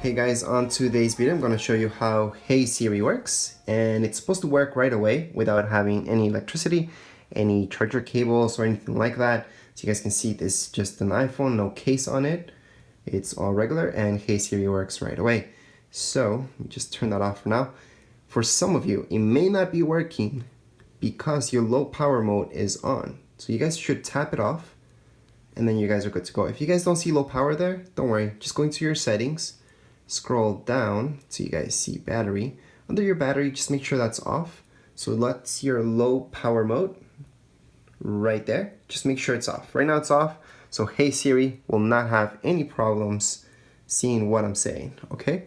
Hey guys, on today's video I'm going to show you how Hey Siri works, and it's supposed to work right away without having any electricity, any charger cables or anything like that. So you guys can see this is just an iPhone, no case on it. It's all regular and Hey Siri works right away. So let me just turn that off for now. For some of you, it may not be working because your low power mode is on. So you guys should tap it off and then you guys are good to go. If you guys don't see low power there, don't worry. Just go into your settings, scroll down so you guys see battery. Under your battery, just make sure that's off. So that's your low power mode right there. Just make sure it's off. Right now it's off, so Hey Siri will not have any problems seeing what I'm saying, okay?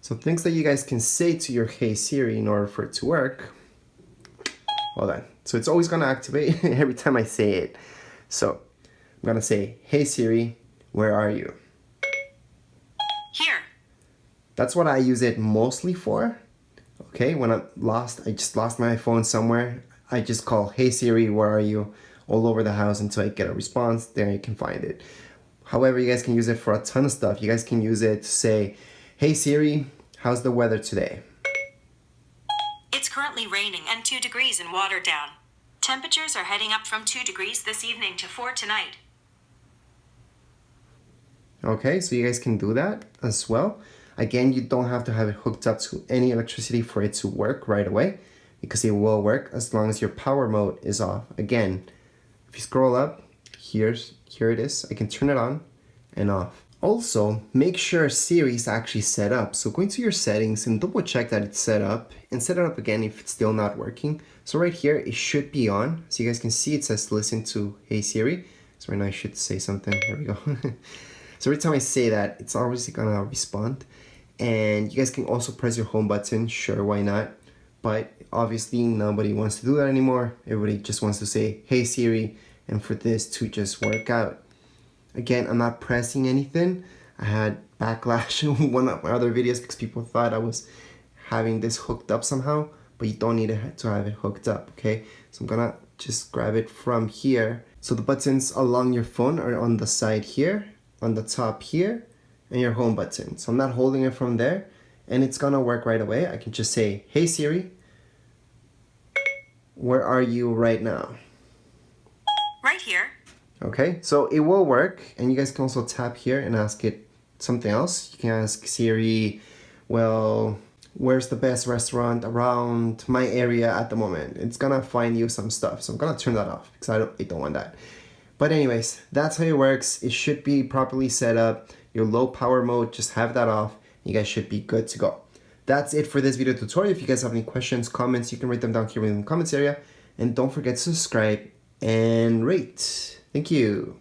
So things that you guys can say to your Hey Siri in order for it to work. Hold on. So it's always gonna activate every time I say it. So I'm gonna say, Hey Siri, where are you? Here. That's what I use it mostly for. Okay, when I'm lost, I just lost my phone somewhere, I just call, Hey Siri, where are you? All over the house until I get a response. There you can find it. However, you guys can use it for a ton of stuff. You guys can use it to say, Hey Siri, how's the weather today? It's currently raining and 2 degrees in Waterdown. Temperatures are heading up from 2 degrees this evening to 4 tonight. Okay, so you guys can do that as well. Again, you don't have to have it hooked up to any electricity for it to work right away, because it will work as long as your power mode is off. Again, if you scroll up, here it is. I can turn it on and off. Also, make sure Siri is actually set up. So go into your settings and double check that it's set up and set it up again if it's still not working. So right here, it should be on. So you guys can see it says listen to Hey Siri. So right now I should say something. There we go. So every time I say that, it's obviously gonna respond. And you guys can also press your home button. Sure, why not? But obviously nobody wants to do that anymore. Everybody just wants to say, Hey Siri, and for this to just work out. Again, I'm not pressing anything. I had backlash in one of my other videos because people thought I was having this hooked up somehow, but you don't need to have it hooked up, okay? So I'm gonna just grab it from here. So the buttons along your phone are on the side here, on the top here, and your home button. So I'm not holding it from there, and it's gonna work right away. I can just say, Hey Siri, where are you right now? Right here. Okay, so it will work, and you guys can also tap here and ask it something else. You can ask Siri, well, where's the best restaurant around my area at the moment? It's gonna find you some stuff, so I'm gonna turn that off because I don't want that. But anyways, that's how it works. It should be properly set up. Your low power mode, just have that off. You guys should be good to go. That's it for this video tutorial. If you guys have any questions, comments, you can write them down here in the comments area. And don't forget to subscribe and rate. Thank you.